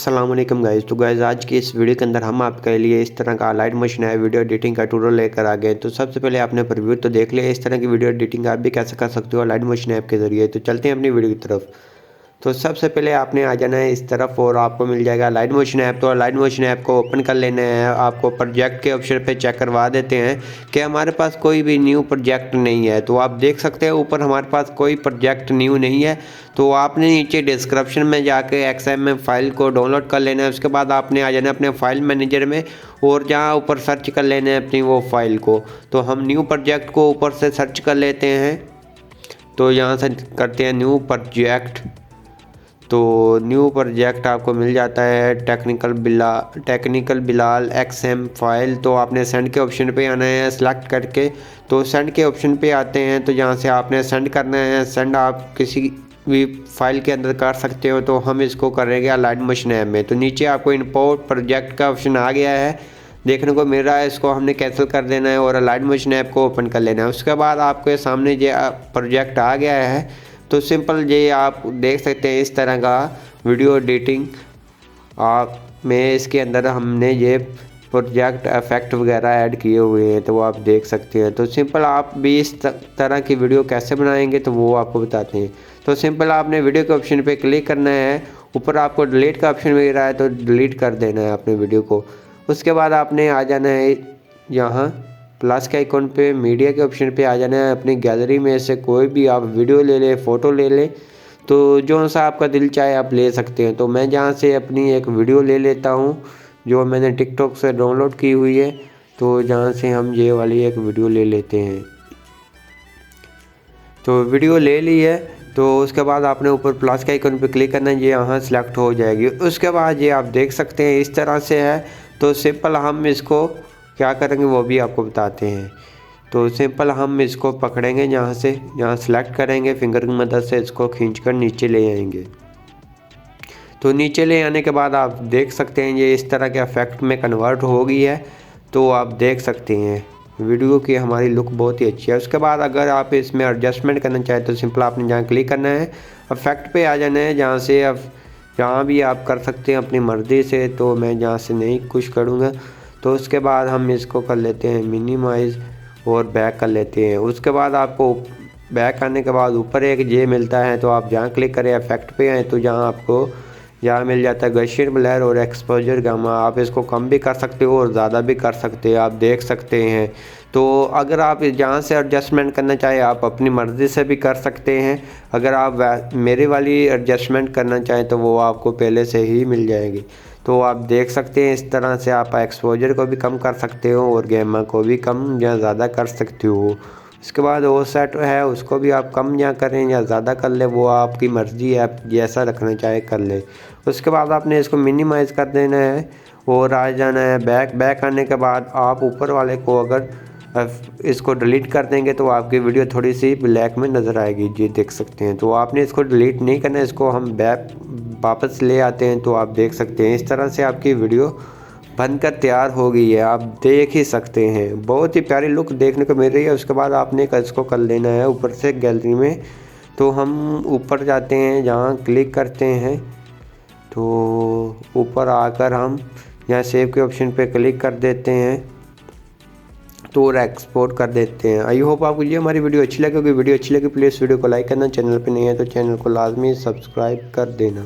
अस्सलाम वालेकुम गाइस। तो गाइस आज की इस वीडियो के अंदर हम आपके लिए इस तरह का लाइट मोशन है वीडियो एडिटिंग का ट्यूटोरियल लेकर आ गए। तो सबसे पहले आपने प्रीव्यू तो देख लिया, इस तरह की वीडियो एडिटिंग आप भी कैसे कर सकते हो लाइट मोशन ऐप के ज़रिए। तो चलते हैं अपनी वीडियो की तरफ। तो सबसे पहले आपने आ जाना है इस तरफ और आपको मिल जाएगा लाइट मोशन ऐप। तो लाइट मोशन ऐप को ओपन कर लेना है। आपको प्रोजेक्ट के ऑप्शन पे चेक करवा देते हैं कि हमारे पास कोई भी न्यू प्रोजेक्ट नहीं है। तो आप देख सकते हैं ऊपर हमारे पास कोई प्रोजेक्ट न्यू नहीं है। तो आपने नीचे डिस्क्रिप्शन में जाके XML फाइल को डाउनलोड कर लेना है। उसके बाद आपने आ जाना है अपने फाइल मैनेजर में और जहाँ ऊपर सर्च कर लेना है अपनी वो फाइल को। तो हम न्यू प्रोजेक्ट को ऊपर से सर्च कर लेते हैं। तो यहाँ से करते हैं न्यू प्रोजेक्ट। तो न्यू प्रोजेक्ट आपको मिल जाता है टेक्निकल बिलाल XM फाइल। तो आपने सेंड के ऑप्शन पे आना है सेलेक्ट करके। तो सेंड के ऑप्शन पे आते हैं तो यहाँ से आपने सेंड करना है। सेंड आप किसी भी फाइल के अंदर कर सकते हो। तो हम इसको करेंगे लाइट मोशन ऐप में। तो नीचे आपको इंपोर्ट प्रोजेक्ट का ऑप्शन आ गया है देखने को मिल रहा है। इसको हमने कैंसिल कर देना है और लाइट मोशन ऐप को ओपन कर लेना है। उसके बाद आपके सामने ये प्रोजेक्ट आ गया है। तो सिंपल ये आप देख सकते हैं इस तरह का वीडियो एडिटिंग आप में इसके अंदर हमने ये प्रोजेक्ट इफेक्ट वगैरह ऐड किए हुए हैं। तो वो आप देख सकते हैं। तो सिंपल आप भी इस तरह की वीडियो कैसे बनाएंगे तो वो आपको बताते हैं। तो सिंपल आपने वीडियो के ऑप्शन पे क्लिक करना है। ऊपर आपको डिलीट का ऑप्शन मिल रहा है तो डिलीट कर देना है अपने वीडियो को। उसके बाद आपने आ जाना है यहाँ प्लस के आइकॉन पे मीडिया के ऑप्शन पे आ जाना है। अपनी गैलरी में से कोई भी आप वीडियो ले लें फ़ोटो ले लें। तो जो सा आपका दिल चाहे आप ले सकते हैं। तो मैं जहाँ से अपनी एक वीडियो ले लेता हूँ जो मैंने टिकटॉक से डाउनलोड की हुई है। तो जहाँ से हम ये वाली एक वीडियो ले लेते हैं। तो वीडियो ले ली है। तो उसके बाद आपने ऊपर प्लस के आइकन पे क्लिक करना है, ये यहाँ सेलेक्ट हो जाएगी। उसके बाद ये आप देख सकते हैं इस तरह से है। तो सिंपल हम इसको क्या करेंगे वो भी आपको बताते हैं। तो सिंपल हम इसको पकड़ेंगे जहाँ सेलेक्ट करेंगे फिंगर की मदद से इसको खींचकर नीचे ले आएंगे। तो नीचे ले आने के बाद आप देख सकते हैं ये इस तरह के इफेक्ट में कन्वर्ट हो गई है। तो आप देख सकते हैं वीडियो की हमारी लुक बहुत ही अच्छी है। उसके बाद अगर आप इसमें एडजस्टमेंट करना चाहें तो सिंपल आपने जहाँ क्लिक करना है इफेक्ट पे आ जाना है। जहाँ से आप जहाँ भी आप कर सकते हैं अपनी मर्ज़ी से। तो मैं जहाँ से नहीं कुछ करूँगा। तो उसके बाद हम इसको कर लेते हैं मिनिमाइज़ और बैक कर लेते हैं। उसके बाद आपको बैक आने के बाद ऊपर एक जे मिलता है। तो आप जहाँ क्लिक करें इफेक्ट पे आए तो जहाँ आपको यहाँ मिल जाता है गशियर ब्लर और एक्सपोजर गामा। आप इसको कम भी कर सकते हो और ज़्यादा भी कर सकते हैं, आप देख सकते हैं। तो अगर आप जहाँ से एडजस्टमेंट करना चाहें आप अपनी मर्ज़ी से भी कर सकते हैं। अगर आप मेरी वाली एडजस्टमेंट करना चाहें तो वो आपको पहले से ही मिल जाएगी। तो आप देख सकते हैं इस तरह से आप एक्सपोजर को भी कम कर सकते हो और गामा को भी कम या ज़्यादा कर सकते हो। उसके बाद वो सेट है उसको भी आप कम या करें या ज़्यादा कर ले, वो आपकी मर्ज़ी है, आप जैसा रखना चाहे कर ले। उसके बाद आपने इसको मिनिमाइज़ कर देना है और आ जाना है बैक आने के बाद आप ऊपर वाले को अगर इसको डिलीट कर देंगे तो आपकी वीडियो थोड़ी सी ब्लैक में नज़र आएगी, जी देख सकते हैं। तो आपने इसको डिलीट नहीं करना, इसको हम बैक वापस ले आते हैं। तो आप देख सकते हैं इस तरह से आपकी वीडियो बनकर तैयार हो गई है, आप देख ही सकते हैं। बहुत ही प्यारी लुक देखने को मिल रही है। उसके बाद आपने इसको कर लेना है ऊपर से गैलरी में। तो हम ऊपर जाते हैं जहाँ क्लिक करते हैं। तो ऊपर आकर हम यहाँ सेव के ऑप्शन पे क्लिक कर देते हैं तो और एक्सपोर्ट कर देते हैं। आई होप आपको ये हमारी वीडियो अच्छी लगी होगी। वीडियो अच्छी लगी प्लीज़ वीडियो को लाइक करना, चैनल पे नहीं है तो चैनल को लाजमी सब्सक्राइब कर देना।